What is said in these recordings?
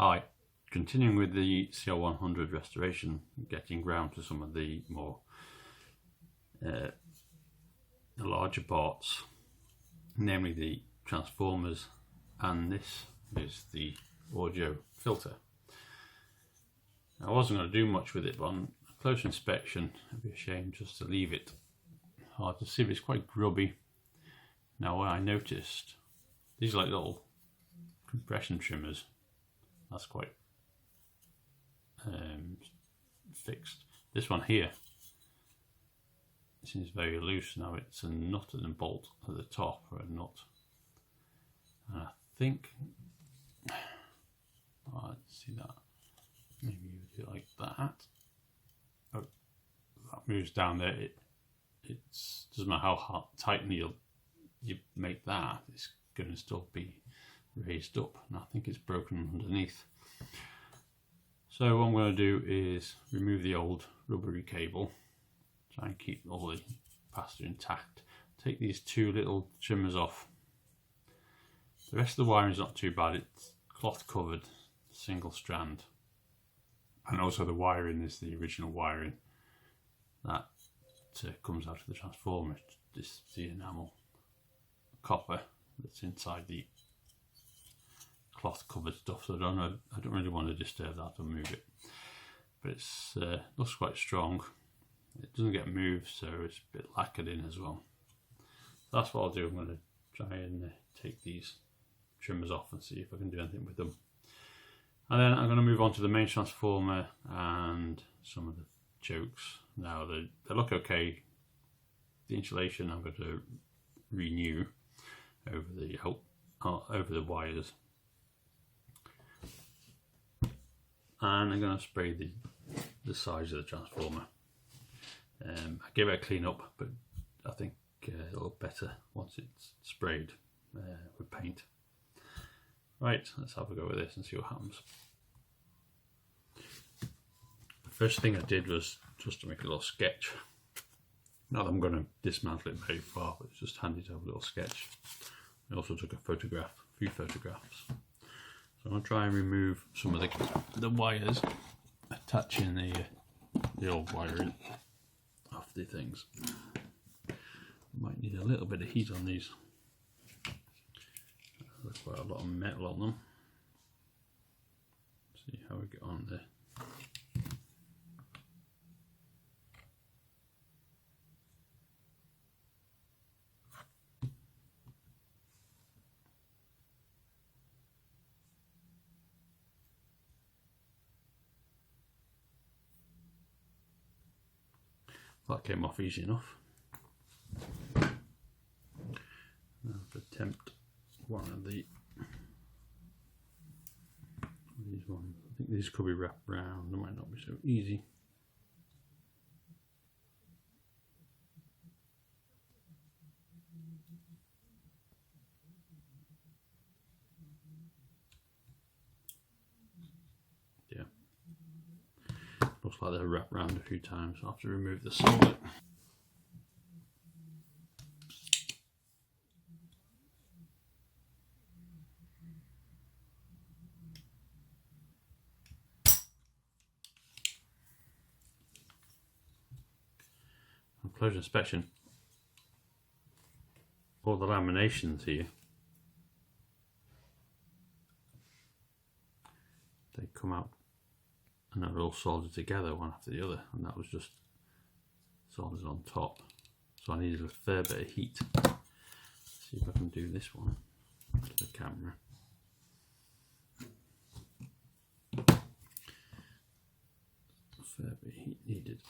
Hi, continuing with the CR100 restoration, getting round to some of the more the larger parts, namely the transformers, and this is the audio filter. I wasn't going to do much with it, but on a close inspection it'd be a shame just to leave it. Hard to see, but it's quite grubby. Now what I noticed, these are like little compression trimmers. That's quite fixed. This one here seems very loose. Now it's a nut and a bolt at the top, or a nut. And I think, see that? Maybe you do it like that. Oh, that moves down there. It doesn't matter how tightly you make that, it's going to still be raised up, and I think it's broken underneath. So what I'm going to do is remove the old rubbery cable, try and keep all the capacitor intact, take these two little trimmers off. The rest of the wiring is not too bad, it's cloth covered, single strand, and also the wiring is the original wiring that comes out of the transformer. This is the enamel copper that's inside the cloth covered stuff, so I don't really want to disturb that or move it, but it's looks quite strong. It doesn't get moved, so it's a bit lacquered in as well. That's what I'll do. I'm going to try and take these trimmers off and see if I can do anything with them, and then I'm going to move on to the main transformer and some of the chokes. Now they look okay. The insulation I'm going to renew over the wires, and I'm going to spray the sides of the transformer. I gave it a clean up, but I think it'll look better once it's sprayed with paint. Right, let's have a go with this and see what happens. The first thing I did was just to make a little sketch. Not that I'm going to dismantle it very far, but it's just handy to have a little sketch. I also took a few photographs. So I'm going to try and remove some of the wires attaching the old wiring off the things. Might need a little bit of heat on these. There's quite a lot of metal on them. See how we get on there. That came off easy enough. Now to attempt one of these ones. I think these could be wrapped round, they might not be so easy. Yeah. Looks like they're wrapped round a few times. I'll have to remove the solder. On close inspection, all the laminations here, they come out and they're all soldered together one after the other, and that was just soldered on top, so I needed a fair bit of heat. Let's see if I can do this one to the camera. A fair bit of heat needed.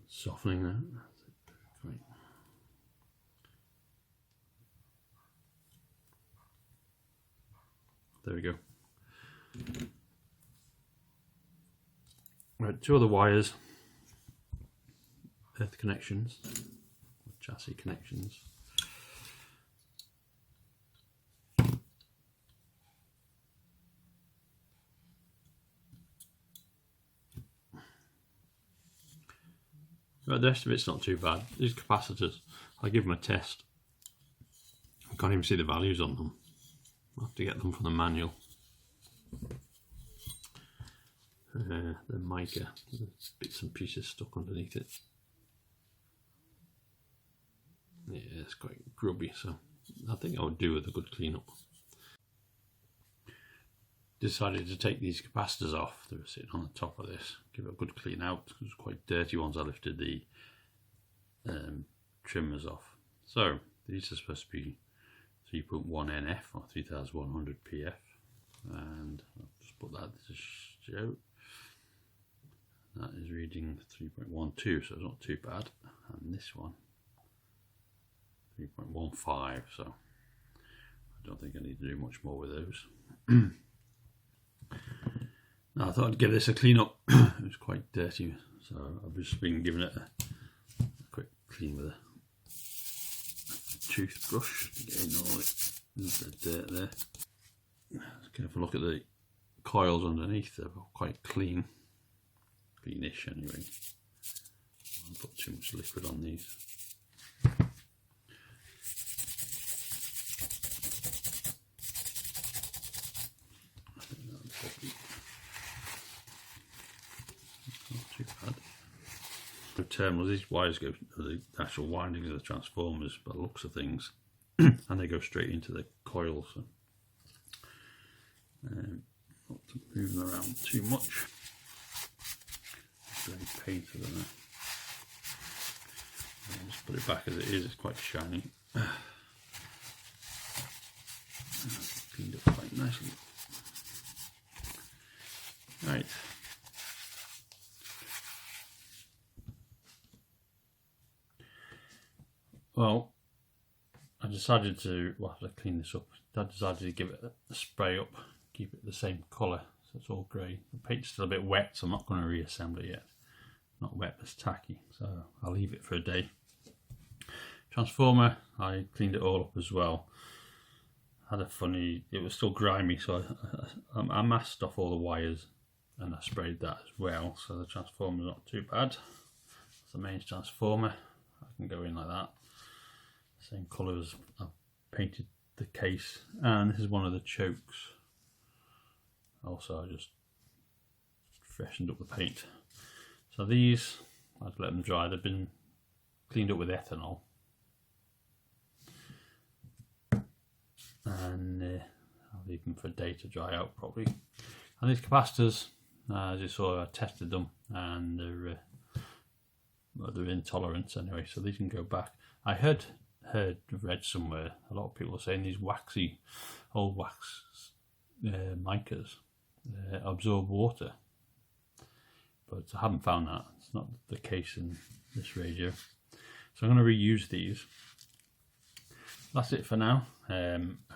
Softening that. That's it. Great. There we go. Right, two other wires, earth connections, chassis connections. Right, the rest of it's not too bad. These capacitors, I'll give them a test. I can't even see the values on them. I'll have to get them from the manual. The mica, there's bits and pieces stuck underneath it. Yeah, it's quite grubby, so I think I would do with a good clean up. Decided to take these capacitors off. They were sitting on the top of this. Give it a good clean out because it's quite dirty once I lifted the trimmers off. So these are supposed to be 3.1 NF or 3100 PF, and I'll just put that to show. That is reading 3.12, so it's not too bad. And this one 3.15, so I don't think I need to do much more with those. Now, I thought I'd give this a clean up. It was quite dirty, so I've just been giving it a quick clean with a toothbrush to get in all the dirt there. Just have a look at the coils underneath. They're quite clean, greenish anyway. I won't put too much liquid on these. The terminals, these wires go to the actual windings of the transformers by the looks of things, and they go straight into the coils. So, not to move them around too much. It's very painted, isn't it? I'll just put it back as it is. It's quite shiny. Cleaned up quite nicely. Right. Well, I decided to, after I clean this up, I decided to give it a spray up, keep it the same colour, so it's all grey. The paint's still a bit wet, so I'm not going to reassemble it yet. Not wet, but it's tacky, so I'll leave it for a day. Transformer, I cleaned it all up as well. Had a funny, it was still grimy, so I masked off all the wires and I sprayed that as well, so the transformer's not too bad. It's the main transformer. I can go in like that. Same colour as I've painted the case, and this is one of the chokes. Also, I just freshened up the paint. So these, I've let them dry. They've been cleaned up with ethanol, and I'll leave them for a day to dry out probably. And these capacitors, as you saw, I tested them, and they're intolerant anyway, so these can go back. I read somewhere a lot of people are saying these old wax micas absorb water, but I haven't found that. It's not the case in this radio, so I'm going to reuse these. That's it for now.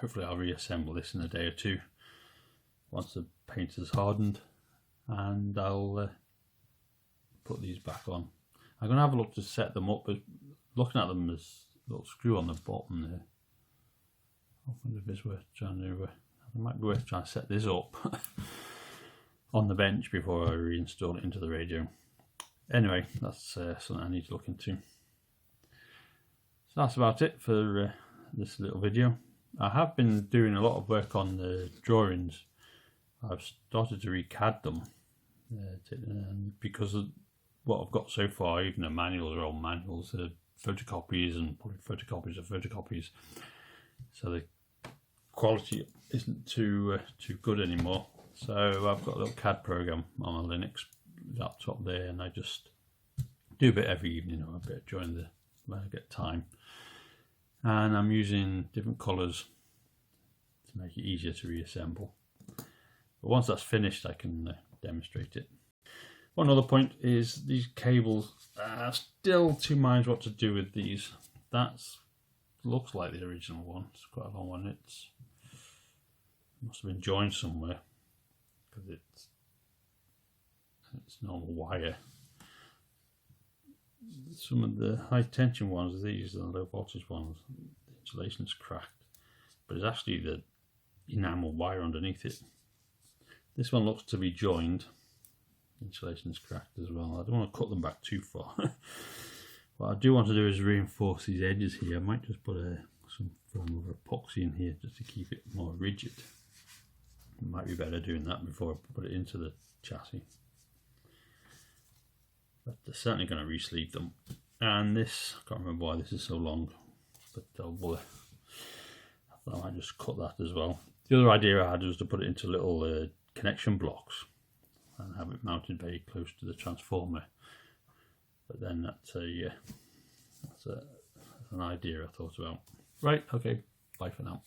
Hopefully I'll reassemble this in a day or two once the paint is hardened, and I'll put these back on. I'm going to have a look to set them up, but looking at them, there's a little screw on the bottom there. I wonder if it's worth trying to, it might be worth trying to set this up on the bench before I reinstall it into the radio. Anyway, that's something I need to look into. So that's about it for this little video. I have been doing a lot of work on the drawings. I've started to re-CAD them because of what I've got so far. Even the manuals are old manuals, photocopies and probably photocopies of photocopies, so the quality isn't too good anymore. So I've got a little CAD program on my Linux laptop there, and I just do a bit every evening or a bit during when I get time, and I'm using different colours to make it easier to reassemble. But once that's finished, I can demonstrate it. One other point is these cables are still two minds what to do with these. That looks like the original one. It's quite a long one. It must have been joined somewhere because it's normal wire. Some of the high tension ones, these are the low voltage ones, the insulation's cracked, but it's actually the enamel wire underneath it. This one looks to be joined. insulation's cracked as well. I don't want to cut them back too far. What I do want to do is reinforce these edges here. I might just put some form of epoxy in here just to keep it more rigid. It might be better doing that before I put it into the chassis. But they're certainly going to re-sleeve them. And this, I can't remember why this is so long, but I might just cut that as well. The other idea I had was to put it into little connection blocks and have it mounted very close to the transformer. But then that's an idea I thought about. Right, okay, bye for now.